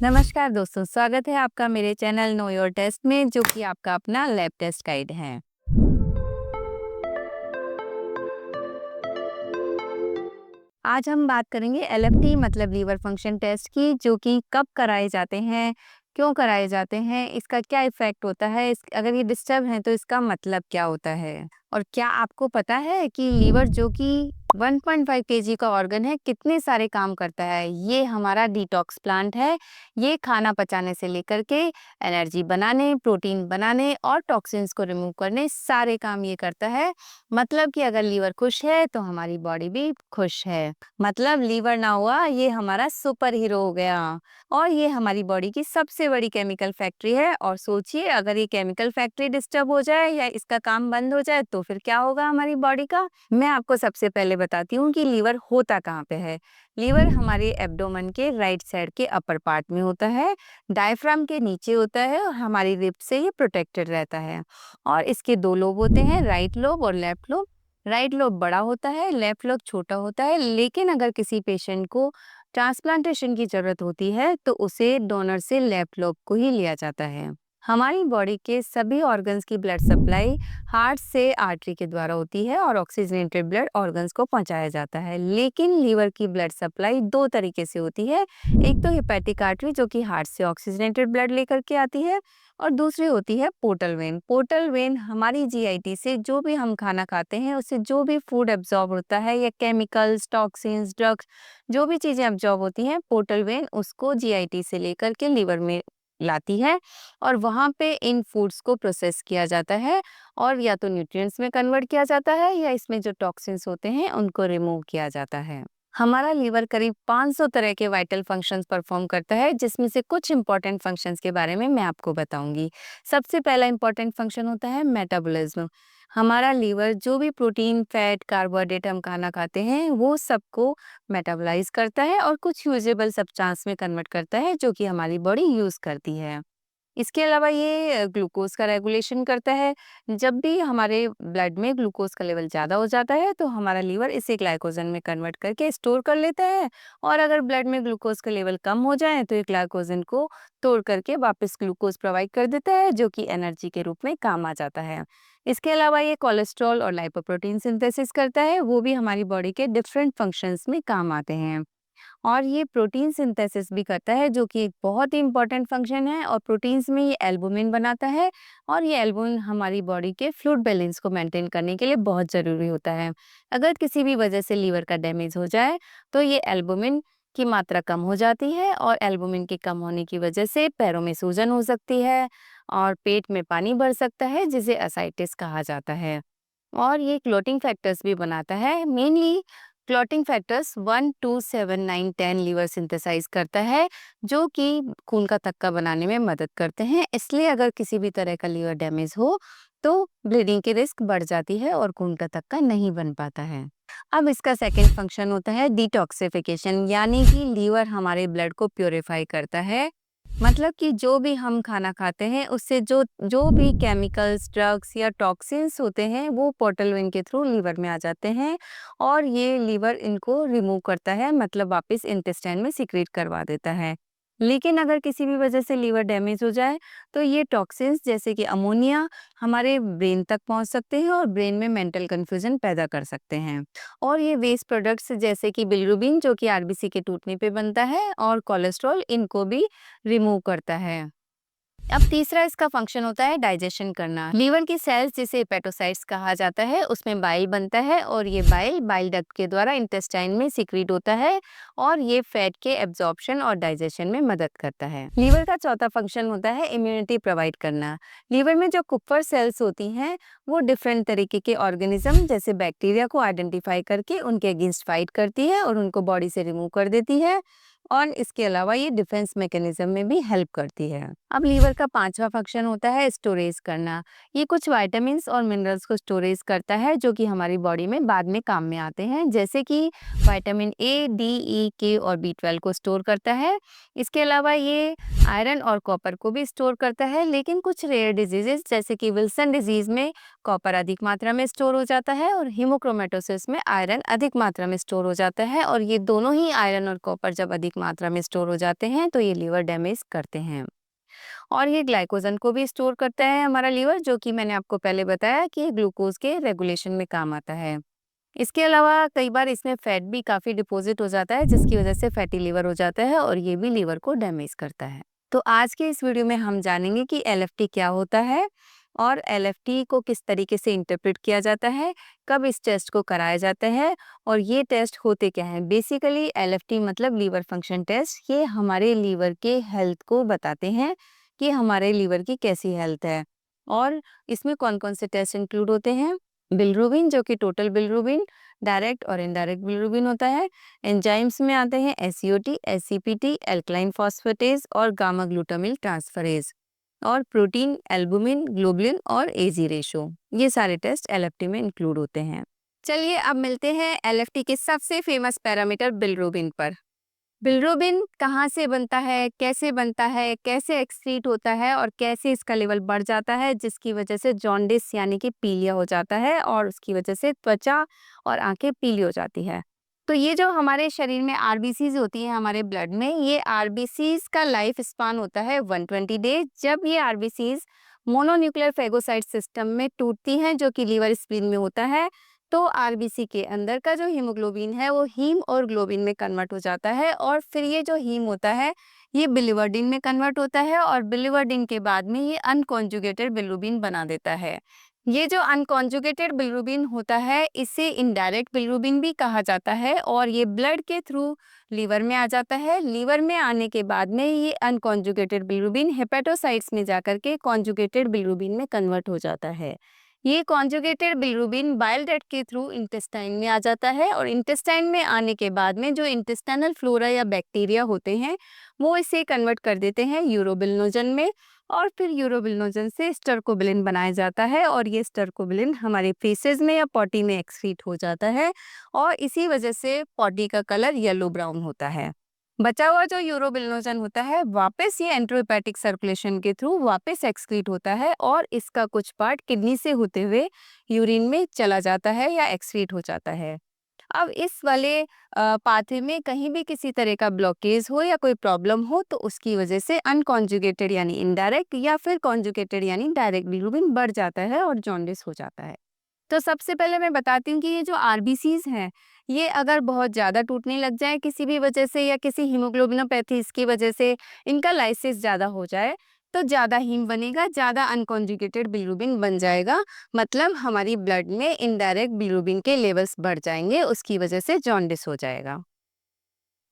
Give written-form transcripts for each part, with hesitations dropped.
नमस्कार दोस्तों, स्वागत है आपका मेरे चैनल नो योर टेस्ट में, जो कि आपका अपना लैब टेस्ट गाइड है। आज हम बात करेंगे एलएफटी मतलब लीवर फंक्शन टेस्ट की, जो कि कब कराए जाते हैं, क्यों कराए जाते हैं, इसका क्या इफेक्ट होता है, अगर ये डिस्टर्ब है तो इसका मतलब क्या होता है। और क्या आपको पता है कि लीवर, जो कि 1.5 केजी का ऑर्गन है, कितने सारे काम करता है। ये हमारा डिटॉक्स प्लांट है। ये खाना पचाने से लेकर के एनर्जी बनाने, प्रोटीन बनाने और टॉक्सिन्स को रिमूव करने सारे काम ये करता है। मतलब कि अगर लीवर खुश है तो हमारी बॉडी भी खुश है। मतलब लीवर ना हुआ ये हमारा सुपर हीरो हो गया। और ये हमारी बॉडी की सबसे बड़ी केमिकल फैक्ट्री है। और सोचिए, अगर ये केमिकल फैक्ट्री डिस्टर्ब हो जाए या इसका काम बंद हो जाए तो फिर क्या होगा हमारी बॉडी का। मैं आपको सबसे पहले बताती हूँ कि लीवर होता कहाँ पे है। लीवर हमारे एब्डोमेन के राइट साइड के अपर पार्ट में होता है, डायफ्राम के नीचे होता है और हमारी रिब से ये प्रोटेक्टेड रहता है। और इसके दो लोब होते हैं, राइट लोब और लेफ्ट लोब। राइट लोब बड़ा होता है, लेफ्ट लोब छोटा होता है। लेकिन अगर किसी पेशेंट को ट्रांसप्लांटेशन की जरूरत होती है तो उसे डोनर से लेफ्ट लोब को ही लिया जाता है। हमारी बॉडी के सभी ऑर्गन्स की ब्लड सप्लाई हार्ट से आर्टरी के द्वारा होती है और ऑक्सीजनेटेड ब्लड ऑर्गन्स को पहुंचाया जाता है। लेकिन लीवर की ब्लड सप्लाई दो तरीके से होती है। एक तो हेपेटिक आर्टरी, जो कि हार्ट से ऑक्सीजनेटेड ब्लड लेकर के आती है, और दूसरी होती है पोर्टल वेन। पोर्टल वेन हमारी जीआईटी से जो भी हम खाना खाते हैं, उससे जो भी फूड एब्जॉर्ब होता है, या केमिकल्स, टॉक्सिन्स, ड्रग्स, जो भी चीजें एब्जॉर्ब होती हैं, पोर्टल वेन उसको जीआईटी से लेकर के लीवर में लाती है। और वहां पे इन फूड्स को प्रोसेस किया जाता है और या तो न्यूट्रिएंट्स में कन्वर्ट किया जाता है, या इसमें जो टॉक्सिन्स होते हैं उनको रिमूव किया जाता है। हमारा लीवर करीब 500 तरह के वाइटल फंक्शंस परफॉर्म करता है, जिसमें से कुछ इंपॉर्टेंट फंक्शंस के बारे में मैं आपको बताऊंगी। सबसे पहला इंपॉर्टेंट फंक्शन होता है मेटाबॉलिज्म। हमारा लीवर जो भी प्रोटीन, फैट, कार्बोहाइड्रेट हम खाना खाते हैं, वो सबको मेटाबॉलाइज करता है और कुछ यूजेबल सब्सटेंस में कन्वर्ट करता है, जो कि हमारी बॉडी यूज करती है। इसके अलावा ये ग्लूकोज का रेगुलेशन करता है। जब भी हमारे ब्लड में ग्लूकोज का लेवल ज़्यादा हो जाता है तो हमारा लीवर इसे ग्लाइकोजन में कन्वर्ट करके स्टोर कर लेता है। और अगर ब्लड में ग्लूकोज का लेवल कम हो जाए तो ये ग्लाइकोजन को तोड़ करके वापस ग्लूकोज प्रोवाइड कर देता है, जो कि एनर्जी के रूप में काम आ जाता है। इसके अलावा ये कोलेस्ट्रॉल और लाइपोप्रोटीन सिंथेसिस करता है, वो भी हमारी बॉडी के डिफरेंट फंक्शंस में काम आते हैं। और ये प्रोटीन सिंथेसिस भी करता है, जो कि एक बहुत ही इंपॉर्टेंट फंक्शन है। और प्रोटीन्स में ये एल्बुमिन बनाता है, और ये एल्बुमिन हमारी बॉडी के फ्लूइड बैलेंस को मेंटेन करने के लिए बहुत ज़रूरी होता है। अगर किसी भी वजह से लीवर का डैमेज हो जाए तो ये एल्बुमिन की मात्रा कम हो जाती है, और एल्बुमिन के कम होने की वजह से पैरों में सूजन हो सकती है और पेट में पानी भर सकता है, जिसे एसाइटिस कहा जाता है। और ये क्लोटिंग फैक्टर्स भी बनाता है। Mainly clotting factors 1, 2, 7, 9, 10 liver synthesise करता है, जो कि खून का थक्का बनाने में मदद करते हैं। इसलिए अगर किसी भी तरह का लीवर डैमेज हो तो ब्लीडिंग की रिस्क बढ़ जाती है और खून का थक्का नहीं बन पाता है। अब इसका सेकंड फंक्शन होता है डिटॉक्सिफिकेशन, यानी कि लीवर हमारे ब्लड को प्योरीफाई करता है। मतलब कि जो भी हम खाना खाते हैं उससे जो जो भी केमिकल्स, ड्रग्स या टॉक्सिन्स होते हैं, वो पोर्टल वेन के थ्रू लीवर में आ जाते हैं और ये लीवर इनको रिमूव करता है, मतलब वापस इंटेस्टाइन में सीक्रेट करवा देता है। लेकिन अगर किसी भी वजह से लीवर डैमेज हो जाए तो ये टॉक्सिन्स जैसे कि अमोनिया हमारे ब्रेन तक पहुंच सकते हैं और ब्रेन में मेंटल कंफ्यूजन पैदा कर सकते हैं। और ये वेस्ट प्रोडक्ट्स जैसे कि बिलिरुबिन, जो कि आरबीसी के टूटने पे बनता है, और कोलेस्ट्रॉल, इनको भी रिमूव करता है। अब तीसरा इसका फंक्शन होता है डाइजेशन करना। लीवर की सेल्स, जिसे हेपेटोसाइट्स कहा जाता है, उसमें बाइल बनता है और ये बाइल बाइल डक्ट के द्वारा इंटेस्टाइन में सीक्रेट होता है और ये फैट के एब्जॉर्प्शन और डाइजेशन में मदद करता है। लीवर का चौथा फंक्शन होता है इम्यूनिटी प्रोवाइड करना। लीवर में जो कुपर सेल्स होती हैं, वो डिफरेंट तरीके के ऑर्गेनिज्म जैसे बैक्टीरिया को आइडेंटिफाई करके उनके अगेंस्ट फाइट करती है और उनको बॉडी से रिमूव कर देती है। और इसके अलावा ये डिफेंस मैकेनिज्म में भी हेल्प करती है। अब लीवर का पांचवा फंक्शन होता है स्टोरेज करना। ये कुछ विटामिन्स और मिनरल्स को स्टोरेज करता है, जो कि हमारी बॉडी में बाद में काम में आते हैं, जैसे कि विटामिन ए, डी, ई, के और बी12 को स्टोर करता है। इसके अलावा ये आयरन और कॉपर को भी स्टोर करता है, लेकिन कुछ रेयर डिजीजेस जैसे कि विल्सन डिजीज में कॉपर अधिक मात्रा में स्टोर हो जाता है और हीमोक्रोमेटोसिस में आयरन अधिक मात्रा में स्टोर हो जाता है। और ये दोनों ही आयरन और कॉपर जब अधिक मात्रा में स्टोर हो जाते हैं तो ये लीवर डैमेज करते हैं। और ये ग्लाइकोजन को भी स्टोर करता है हमारा लीवर, जो कि मैंने आपको पहले बताया कि ग्लूकोज के रेगुलेशन में काम आता है। इसके अलावा कई बार इसमें फैट भी काफ़ी डिपॉजिट हो जाता है, जिसकी वजह से फैटी लिवर हो जाता है और ये भी लिवर को डैमेज करता है। तो आज के इस वीडियो में हम जानेंगे कि एलएफटी क्या होता है और एलएफटी को किस तरीके से इंटरप्रेट किया जाता है, कब इस टेस्ट को कराया जाता है और ये टेस्ट होते क्या हैं। बेसिकली एलएफटी मतलब लीवर फंक्शन टेस्ट, ये हमारे लीवर के हेल्थ को बताते हैं कि हमारे लीवर की कैसी हेल्थ है। और इसमें कौन कौन से टेस्ट इंक्लूड होते हैं। बिलरुबिन, जो कि टोटल बिलरुबिन, डायरेक्ट और इनडायरेक्ट बिलरुबिन होता है। एंजाइम्स में आते हैं एससीओटी, एससीपीटी, एल्कलाइन फॉस्फेटेज और गामा ग्लूटामिल ट्रांसफरेज। और प्रोटीन, एल्बुमिन, ग्लोबुलिन और एजी रेशो, ये सारे टेस्ट एलएफटी में इंक्लूड होते हैं। चलिए अब मिलते हैं एलएफटी के सबसे फेमस पैरामीटर बिलरुबिन पर। बिलिरुबिन कहाँ से बनता है, कैसे एक्सक्रीट होता है और कैसे इसका लेवल बढ़ जाता है, जिसकी वजह से जॉन्डिस यानी कि पीलिया हो जाता है और उसकी वजह से त्वचा और आंखें पीली हो जाती है। तो ये जो हमारे शरीर में आरबीसीज होती हैं हमारे ब्लड में, ये आरबीसीज का लाइफ स्पान होता है 120 डेज। जब ये आरबीसीज मोनोन्यूक्लियर फेगोसाइट सिस्टम में टूटती हैं, जो कि लीवर स्प्लीन में होता है, तो आरबीसी के अंदर का जो हीमोग्लोबिन है वो हीम और ग्लोबिन में कन्वर्ट हो जाता है और फिर ये जो हीम होता है ये बिलिवर्डिन में कन्वर्ट होता है और बिलिवर्डिन के बाद में ये अनकॉन्जुगेटेड बिलिरुबिन बना देता है। ये जो अनकॉन्जुगेटेड बिलिरुबिन होता है इसे इनडायरेक्ट बिलिरुबिन भी कहा जाता है और ये ब्लड के थ्रू लीवर में आ जाता है। लीवर में आने के बाद में ये अनकॉन्जुगेटेड बिलिरुबिन हेपेटोसाइट्स में जाकर के कॉन्जुगेटेड बिलिरुबिन में कन्वर्ट हो जाता है। ये कॉन्जुगेटेड बिलिरुबिन बाइल डक्ट के थ्रू इंटेस्टाइन में आ जाता है और इंटेस्टाइन में आने के बाद में जो इंटेस्टाइनल फ्लोरा या बैक्टीरिया होते हैं वो इसे कन्वर्ट कर देते हैं यूरोबिलिनोजन में और फिर यूरोबिलिनोजन से स्टर्कोबिलिन बनाया जाता है और ये स्टर्कोबिलिन हमारे फेसेस में या पॉटी में एक्सक्रीट हो जाता है और इसी वजह से पॉटी का कलर येलो ब्राउन होता है। बचा हुआ जो यूरोबिलिनोजन होता है वापस ये एंट्रोहेपेटिक सर्कुलेशन के थ्रू वापस एक्सक्रीट होता है और इसका कुछ पार्ट किडनी से होते हुए यूरिन में चला जाता है या एक्सक्रीट हो जाता है। अब इस वाले पाथवे में कहीं भी किसी तरह का ब्लॉकेज हो या कोई प्रॉब्लम हो तो उसकी वजह से अनकॉन्जुगेटेड यानी इनडायरेक्ट या फिर कॉन्जुगेटेड यानी डायरेक्ट बिलिरुबिन बढ़ जाता है और जॉन्डिस हो जाता है। तो सबसे पहले मैं बताती हूँ कि ये जो आरबीसीज हैं ये अगर बहुत ज़्यादा टूटने लग जाए किसी भी वजह से या किसी हीमोग्लोबिनोपैथीज की वजह से इनका लाइसिस ज़्यादा हो जाए तो ज़्यादा हीम बनेगा, ज़्यादा अनकॉन्जुगेटेड बिलिरुबिन बन जाएगा, मतलब हमारी ब्लड में इनडायरेक्ट बिलिरुबिन के लेवल्स बढ़ जाएंगे, उसकी वजह से जॉन्डिस हो जाएगा।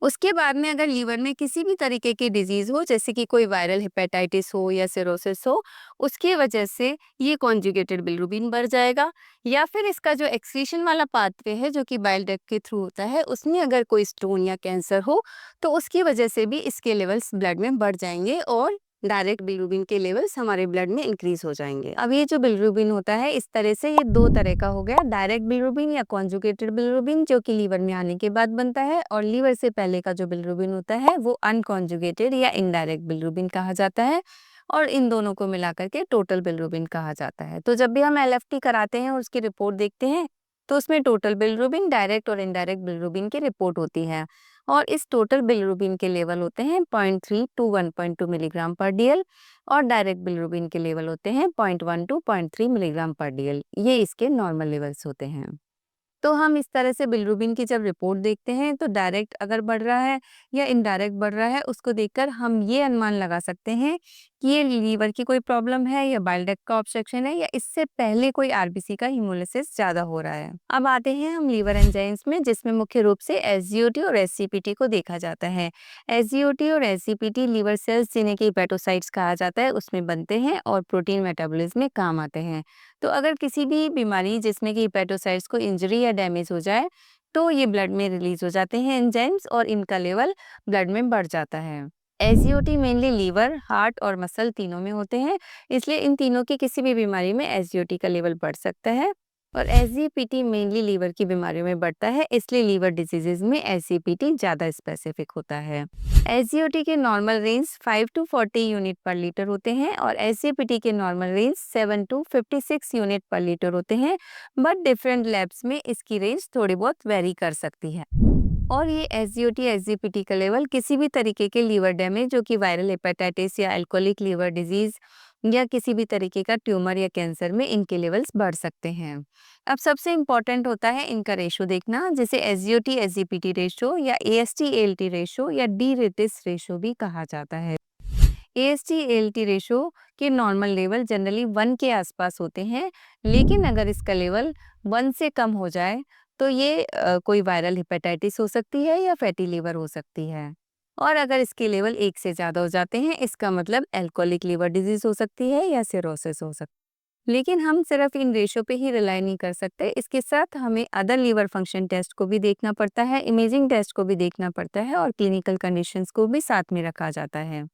उसके बाद में अगर लीवर में किसी भी तरीके की डिजीज हो जैसे कि कोई वायरल हेपेटाइटिस हो या सिरोसिस हो, उसकी वजह से ये कॉन्जुगेटेड बिलिरुबिन बढ़ जाएगा या फिर इसका जो एक्सक्रीशन वाला पाथवे है जो कि बाइल डक्ट के थ्रू होता है उसमें अगर कोई स्टोन या कैंसर हो तो उसकी वजह से भी इसके लेवल्स ब्लड में बढ़ जाएंगे और डायरेक्ट बिलिरुबिन के लेवल्स हमारे ब्लड में इंक्रीज हो जाएंगे। अब ये जो बिलिरुबिन होता है इस तरह से ये दो तरह का हो गया, डायरेक्ट बिलिरुबिन या कॉन्जुगेटेड बिलिरुबिन जो कि लीवर में आने के बाद बनता है और लीवर से पहले का जो बिलिरुबिन होता है वो अनकॉन्जुगेटेड या इनडायरेक्ट बिलिरुबिन कहा जाता है और इन दोनों को मिलाकर के टोटल बिलिरुबिन कहा जाता है। तो जब भी हम एलएफटी कराते हैं और उसकी रिपोर्ट देखते हैं तो उसमें टोटल बिलिरुबिन, डायरेक्ट और इनडायरेक्ट बिलिरुबिन की रिपोर्ट होती है और इस टोटल बिलिरुबिन के लेवल होते हैं 0.3 टू 1.2 मिलीग्राम पर डीएल और डायरेक्ट बिलिरुबिन के लेवल होते हैं 0.1 टू 0.3 मिलीग्राम पर डीएल। ये इसके नॉर्मल लेवल्स होते हैं। तो हम इस तरह से बिलिरुबिन की जब रिपोर्ट देखते हैं तो डायरेक्ट अगर बढ़ रहा है या इनडायरेक्ट बढ़ रहा है उसको देखकर हम ये अनुमान लगा सकते हैं कि ये लीवर की कोई प्रॉब्लम है या बाइल डक्ट का ऑब्स्ट्रक्शन है या इससे पहले कोई आरबीसी का हीमोलिसिस ज्यादा हो रहा है। अब आते हैं हम लीवर एंजाइम्स में जिसमें मुख्य रूप से एसजीओटी और एससीपीटी को देखा जाता है। एसजीओटी और एससीपीटी लीवर सेल्स जिन्हें कि हेपेटोसाइट्स कहा जाता है उसमें बनते हैं और प्रोटीन मेटाबॉलिज्म में काम आते हैं। तो अगर किसी भी बीमारी जिसमें कि हेपेटोसाइट्स को इंजरी या डैमेज हो जाए तो ये ब्लड में रिलीज हो जाते हैं एंजाइम्स और इनका लेवल ब्लड में बढ़ जाता है। एसजीओटी मेनली लीवर, हार्ट और मसल तीनों में होते हैं, इसलिए इन तीनों की किसी भी बीमारी में एसजीओटी का लेवल बढ़ सकता है। और एसजीपीटी मेनली लीवर की बीमारियों में बढ़ता है, इसलिए लीवर डिजीजेज में एसजीपीटी ज़्यादा स्पेसिफिक होता है। एसजीओटी के नॉर्मल रेंज 5 टू 40 यूनिट पर लीटर होते हैं और एसजीपीटी के नॉर्मल रेंज 7 टू 56 यूनिट पर लीटर होते हैं, बट डिफरेंट लैब्स में इसकी रेंज थोड़ी बहुत वेरी कर सकती है। और ये एसजीओटी एसजीपीटी का लेवल किसी भी तरीके के लीवर डैमेज, जो कि वायरल हेपेटाइटिस या अल्कोहलिक लीवर डिजीज या किसी भी तरीके का ट्यूमर या कैंसर में इनके लेवल्स बढ़ सकते हैं। अब सबसे इम्पोर्टेंट होता है इनका रेशो देखना, जिसे एसजीओटी एसजीपीटी रेशो या एएसटी एएलटी रेशो या डी रेटिस रेशो भी कहा जाता है। एएसटी एएलटी रेशो के नॉर्मल लेवल जनरली 1 के आसपास होते हैं, लेकिन अगर इसका लेवल 1 से कम हो जाए तो ये कोई वायरल हेपेटाइटिस हो सकती है या फैटी लीवर हो सकती है। और अगर इसके लेवल 1 से ज़्यादा हो जाते हैं, इसका मतलब अल्कोहलिक लीवर डिजीज हो सकती है या सिरोसिस हो सकती है। लेकिन हम सिर्फ इन रेशो पे ही रिलाई नहीं कर सकते, इसके साथ हमें अदर लीवर फंक्शन टेस्ट को भी देखना पड़ता है, इमेजिंग टेस्ट को भी देखना पड़ता है और क्लिनिकल कंडीशंस को भी साथ में रखा जाता है।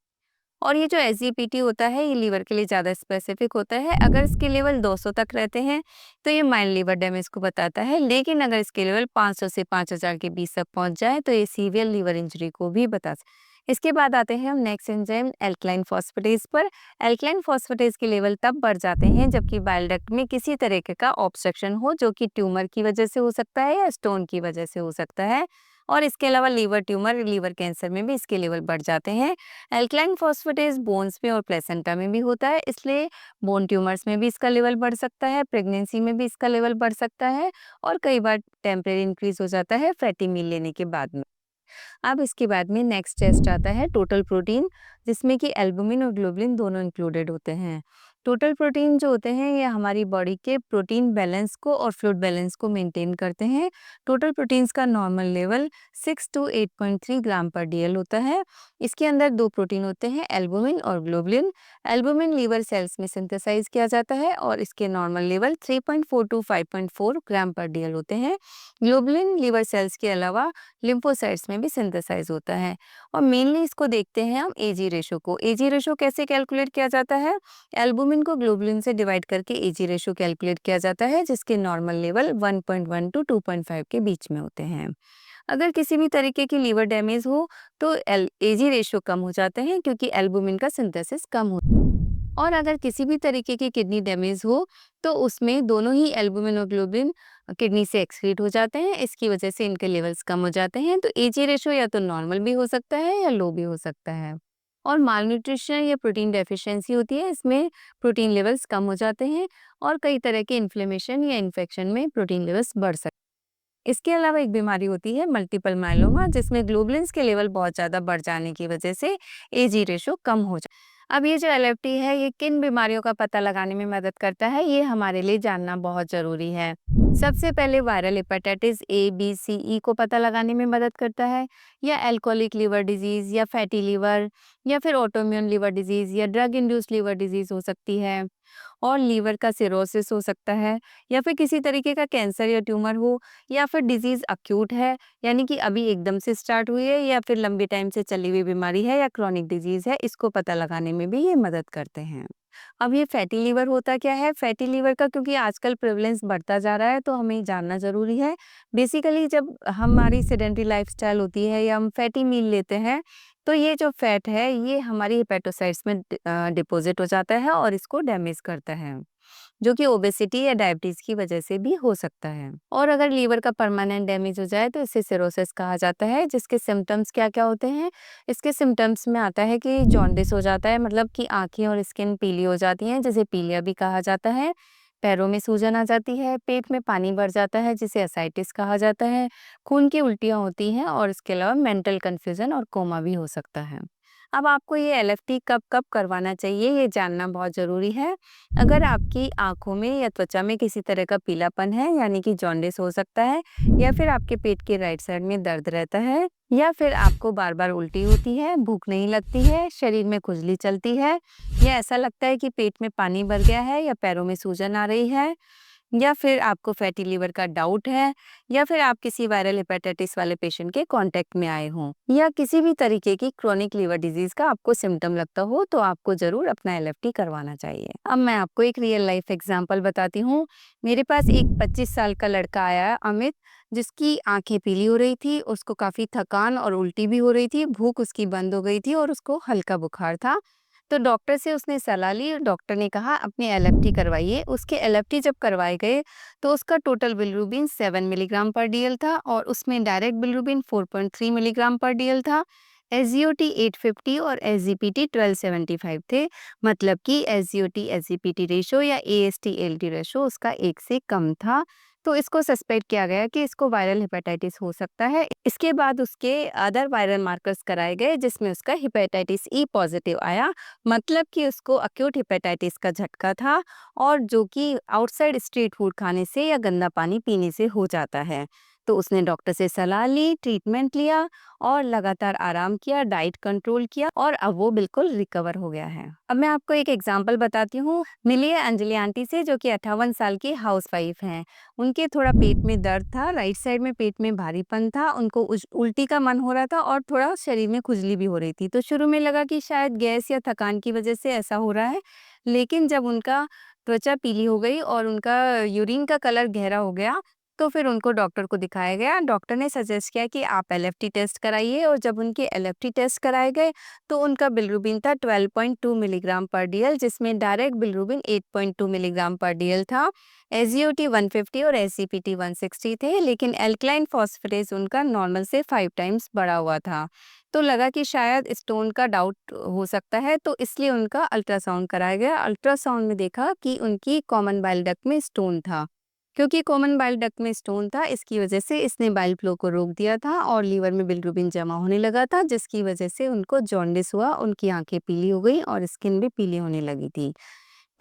और ये जो एसजीपीटी होता है, ये लीवर के लिए ज़्यादा स्पेसिफिक होता है। अगर इसके लेवल 200 तक रहते हैं तो ये माइल्ड लीवर डैमेज को बताता है, लेकिन अगर इसके लेवल 500 से 5000 के बीच तक पहुंच जाए तो ये सीवियर लीवर इंजरी को भी बता सकता है। इसके बाद आते हैं हम नेक्स्ट एंजाइम एल्कलाइन फॉस्फेटेज पर। एल्कलाइन फॉस्फेटेज के लेवल तब बढ़ जाते हैं जबकि बाइल डक्ट में किसी तरीके का ऑब्स्ट्रक्शन हो, जो कि ट्यूमर की वजह से हो सकता है या स्टोन की वजह से हो सकता है। और इसके अलावा लीवर ट्यूमर, लीवर कैंसर में भी इसके लेवल बढ़ जाते हैं। एल्कलाइन फॉस्फेटेज बोन्स में और प्लेसेंटा में भी होता है, इसलिए बोन ट्यूमर्स में भी इसका लेवल बढ़ सकता है, प्रेगनेंसी में भी इसका लेवल बढ़ सकता है और कई बार टेम्परेरी इंक्रीज हो जाता है फैटी मील लेने के बाद में। अब इसके बाद में नेक्स्ट टेस्ट आता है टोटल प्रोटीन, जिसमें कि एल्बुमिन और ग्लोबुलिन दोनों इंक्लूडेड होते हैं। टोटल प्रोटीन जो होते हैं ये हमारी बॉडी के प्रोटीन बैलेंस को और फ्लूइड बैलेंस को मेंटेन करते हैं। टोटल प्रोटीन्स का नॉर्मल लेवल 6 टू 8.3 ग्राम पर डीएल होता है। इसके अंदर दो प्रोटीन होते हैं, एल्बुमिन और ग्लोबुलिन। एल्बुमिन लीवर सेल्स में सिंथेसाइज किया जाता है और इसके नॉर्मल लेवल 3.4 टू 5.4 ग्राम पर डीएल होते हैं। ग्लोबुलिन लीवर सेल्स के अलावा लिम्फोसाइट्स में भी सिंथेसाइज होता है। और मेनली इसको देखते हैं हम एजी रेशो को। एजी रेशो कैसे कैलकुलेट किया जाता है? एल्बुमिन को ग्लोबुलिन से डिवाइड करके एजी रेशो कैलकुलेट किया जाता है, जिसके नॉर्मल लेवल 1.1 टू 2.5 के बीच में होते हैं। अगर किसी भी तरीके की लीवर डैमेज हो तो एजी रेशो कम हो जाते हैं, क्योंकि एल्बुमिन का सिंथेसिस कम होता है। और अगर किसी भी तरीके की किडनी डैमेज हो तो उसमें दोनों ही एल्बुमिन और ग्लोबुलिन किडनी से एक्सक्रीट हो जाते हैं, इसकी वजह से इनके लेवल्स कम हो जाते हैं। तो एजी रेशो या तो नॉर्मल भी हो सकता है या लो भी हो सकता है। और मालन्यूट्रिशन या प्रोटीन डेफिशिएंसी होती है, इसमें प्रोटीन लेवल्स कम हो जाते हैं और कई तरह के इन्फ्लेमेशन या इन्फेक्शन में प्रोटीन लेवल्स बढ़ सकते हैं। इसके अलावा एक बीमारी होती है मल्टीपल मायलोमा, जिसमें ग्लोबुलिन्स के लेवल बहुत ज़्यादा बढ़ जाने की वजह से एजी रेशो कम हो जाता है। अब ये जो एलएफटी है, ये किन बीमारियों का पता लगाने में मदद करता है, ये हमारे लिए जानना बहुत ज़रूरी है। सबसे पहले वायरल हेपेटाइटिस ए, बी, सी, ई को पता लगाने में मदद करता है, या अल्कोहलिक लीवर डिजीज़ या फैटी लीवर या फिर ऑटोइम्यून लीवर डिजीज़ या ड्रग इंड्यूस्ड लीवर डिजीज़ हो सकती है। और लीवर का सिरोसिस हो सकता है, या फिर किसी तरीके का कैंसर या ट्यूमर हो, या फिर डिजीज़ अक्यूट है, यानी कि अभी एकदम से स्टार्ट हुई है, या फिर लंबे टाइम से चली हुई बीमारी है या क्रॉनिक डिजीज़ है, इसको पता लगाने में भी ये मदद करते हैं। अब ये फैटी लीवर होता क्या है? फैटी लीवर का क्योंकि आजकल प्रेवलेंस बढ़ता जा रहा है, तो हमें जानना ज़रूरी है। बेसिकली जब हमारी सेडेंटरी लाइफ़स्टाइल होती है या हम फैटी मील लेते हैं, तो ये जो फैट है ये हमारी हेपेटोसाइट्स में डिपॉज़िट हो जाता है और इसको डैमेज करता है, जो कि ओबेसिटी या डायबिटीज़ की वजह से भी हो सकता है। और अगर लीवर का परमानेंट डैमेज हो जाए तो इसे सिरोसिस कहा जाता है, जिसके सिम्पटम्स क्या-क्या होते हैं? इसके सिम्पटम्स में आता है कि जॉन्डिस हो जाता है, मतलब कि आँखें और स्किन पीली हो जाती हैं, जिसे पीलिया भी कहा जाता है। पैरों में सूजन आ जाती है, पेट में पानी भर जाता है, जिसे एसाइटिस कहा जाता है, खून की उल्टियाँ होती हैं और इसके अलावा मेंटल कन्फ्यूजन और कोमा भी हो सकता है। अब आपको ये एलएफटी कब-कब करवाना चाहिए, ये जानना बहुत ज़रूरी है। अगर आपकी आँखों में या त्वचा में किसी तरह का पीलापन है, यानी कि जॉन्डिस हो सकता है, या फिर आपके पेट के राइट साइड में दर्द रहता है, या फिर आपको बार-बार उल्टी होती है, भूख नहीं लगती है, शरीर में खुजली चलती है, या ऐसा लगता है कि पेट में पानी भर गया है या पैरों में सूजन आ रही है, या फिर आपको फैटी लिवर का डाउट है, या फिर आप किसी वायरल हेपेटाइटिस वाले पेशेंट के कांटेक्ट में आए हों, या किसी भी तरीके की क्रोनिक लिवर डिजीज का आपको सिम्टम लगता हो, तो आपको जरूर अपना एलएफटी करवाना चाहिए। अब मैं आपको एक रियल लाइफ एग्जांपल बताती हूँ। मेरे पास एक 25 साल का लड़का आया, अमित, जिसकी आंखें पीली हो रही थी, उसको काफी थकान और उल्टी भी हो रही थी, भूख उसकी बंद हो गई थी और उसको हल्का बुखार था। तो डॉक्टर से उसने सलाह ली और डॉक्टर ने कहा अपनी एलएफटी करवाइए। उसके एलएफटी जब करवाए गए तो उसका टोटल बिलिरुबिन 7 मिलीग्राम पर डीएल था और उसमें डायरेक्ट बिलिरुबिन 4.3 मिलीग्राम पर डीएल था। एसजीओटी 850 और एसजीपीटी 1275 थे। मतलब कि एसजीओटी एसजीपीटी रेशो या एएसटी एलटी रेशो उसका 1 से कम था। तो इसको सस्पेक्ट किया गया कि इसको वायरल हेपेटाइटिस हो सकता है। इसके बाद उसके अदर वायरल मार्कर्स कराए गए, जिसमें उसका हेपेटाइटिस ई पॉजिटिव आया। मतलब कि उसको अक्यूट हेपेटाइटिस का झटका था, और जो कि आउटसाइड स्ट्रीट फूड खाने से या गंदा पानी पीने से हो जाता है। तो उसने डॉक्टर से सलाह ली, ट्रीटमेंट लिया और लगातार आराम किया, डाइट कंट्रोल किया, और अब वो बिल्कुल रिकवर हो गया है। अब मैं आपको एक एग्जांपल बताती हूँ। मिलिए अंजलि आंटी से, जो कि 58 साल की हाउसवाइफ हैं। उनके थोड़ा पेट में दर्द था, राइट साइड में पेट में भारीपन था, उनको उल्टी का मन हो रहा था और थोड़ा शरीर में खुजली भी हो रही थी। तो शुरू में लगा कि शायद गैस या थकान की वजह से ऐसा हो रहा है, लेकिन जब उनका त्वचा पीली हो गई और उनका यूरिन का कलर गहरा हो गया, तो फिर उनको डॉक्टर को दिखाया गया। डॉक्टर ने सजेस्ट किया कि आप एलएफटी टेस्ट कराइए, और जब उनके एलएफटी टेस्ट कराए गए तो उनका बिलिरुबिन था 12.2 मिलीग्राम पर डीएल, जिसमें डायरेक्ट बिलिरुबिन 8.2 मिलीग्राम पर डीएल था। एसजीओटी 150 और एसजीपीटी 160 थे, लेकिन एल्कलाइन फॉस्फेटेस उनका नॉर्मल से 5 टाइम्स बढ़ा हुआ था। तो लगा कि शायद स्टोन का डाउट हो सकता है, तो इसलिए उनका अल्ट्रासाउंड कराया गया। अल्ट्रासाउंड में देखा कि उनकी कॉमन बाइल डक्ट में स्टोन था। क्योंकि कॉमन बाइल डक्ट में स्टोन था, इसकी वजह से इसने बाइल फ्लो को रोक दिया था और लीवर में बिलिरुबिन जमा होने लगा था, जिसकी वजह से उनको जॉन्डिस हुआ, उनकी आंखें पीली हो गई और स्किन भी पीली होने लगी थी।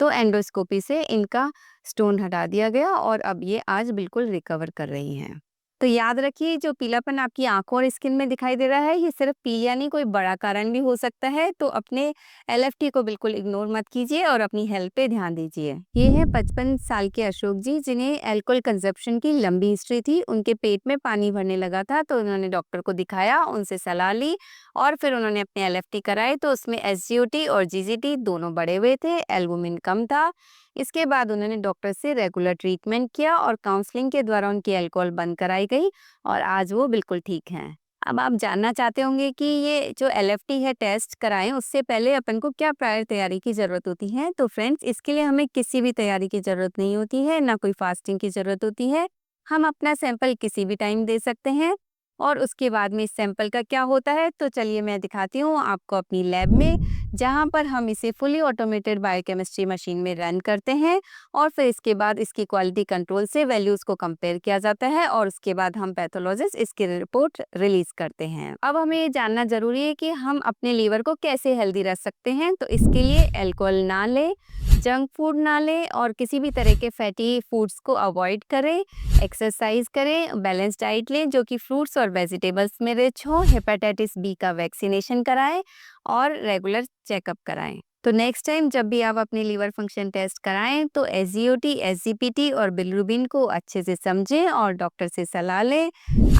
तो एंडोस्कोपी से इनका स्टोन हटा दिया गया और अब ये आज बिल्कुल रिकवर कर रही हैं। तो याद रखिए, जो पीलापन आपकी आंखों और स्किन में दिखाई दे रहा है, ये सिर्फ पीलिया नहीं, कोई बड़ा कारण भी हो सकता है। तो अपने एलएफटी को बिल्कुल इग्नोर मत कीजिए और अपनी हेल्थ पे ध्यान दीजिए। ये है 55 साल के अशोक जी, जिन्हें अल्कोहल कंजप्शन की लंबी हिस्ट्री थी। उनके पेट में पानी भरने लगा था, तो उन्होंने डॉक्टर को दिखाया, उनसे सलाह ली और फिर उन्होंने अपने एलएफटी कराए। तो उसमें एसजीओटी और जीजीटी दोनों बढ़े हुए थे, एल्बुमिन कम था। इसके बाद उन्होंने डॉक्टर से रेगुलर ट्रीटमेंट किया और काउंसलिंग के द्वारा उनकी अल्कोहल बंद कराई गई और आज वो बिल्कुल ठीक हैं। अब आप जानना चाहते होंगे कि ये जो एलएफटी है टेस्ट कराएं, उससे पहले अपन को क्या प्रायर तैयारी की ज़रूरत होती है। तो फ्रेंड्स, इसके लिए हमें किसी भी तैयारी की ज़रूरत नहीं होती है, ना कोई फास्टिंग की ज़रूरत होती है। हम अपना सैंपल किसी भी टाइम दे सकते हैं। और उसके बाद में इस सैंपल का क्या होता है, तो चलिए मैं दिखाती हूँ आपको अपनी लैब में, जहाँ पर हम इसे फुली ऑटोमेटेड बायोकेमिस्ट्री मशीन में रन करते हैं और फिर इसके बाद इसकी क्वालिटी कंट्रोल से वैल्यूज़ को कंपेयर किया जाता है और उसके बाद हम पैथोलॉजिस्ट इसकी रिपोर्ट रिलीज करते हैं। अब हमें ये जानना जरूरी है कि हम अपने लीवर को कैसे हेल्दी रख सकते हैं। तो इसके लिए अल्कोहल ना लें, जंक फूड ना लें और किसी भी तरह के फैटी फूड्स को अवॉइड करें, एक्सरसाइज करें, बैलेंस डाइट लें जो कि फ्रूट्स और वेजिटेबल्स में रिच हो, हेपेटाइटिस बी का वैक्सीनेशन कराएं और रेगुलर चेकअप कराएं। तो नेक्स्ट टाइम जब भी आप अपनी लीवर फंक्शन टेस्ट कराएं, तो एसजीओटी, एसजीपीटी और बिलिरुबिन को अच्छे से समझें और डॉक्टर से सलाह लें।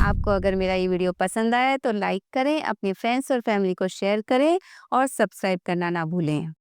आपको अगर मेरा ये वीडियो पसंद आया तो लाइक करें, अपने फ्रेंड्स और फैमिली को शेयर करें और सब्सक्राइब करना ना भूलें।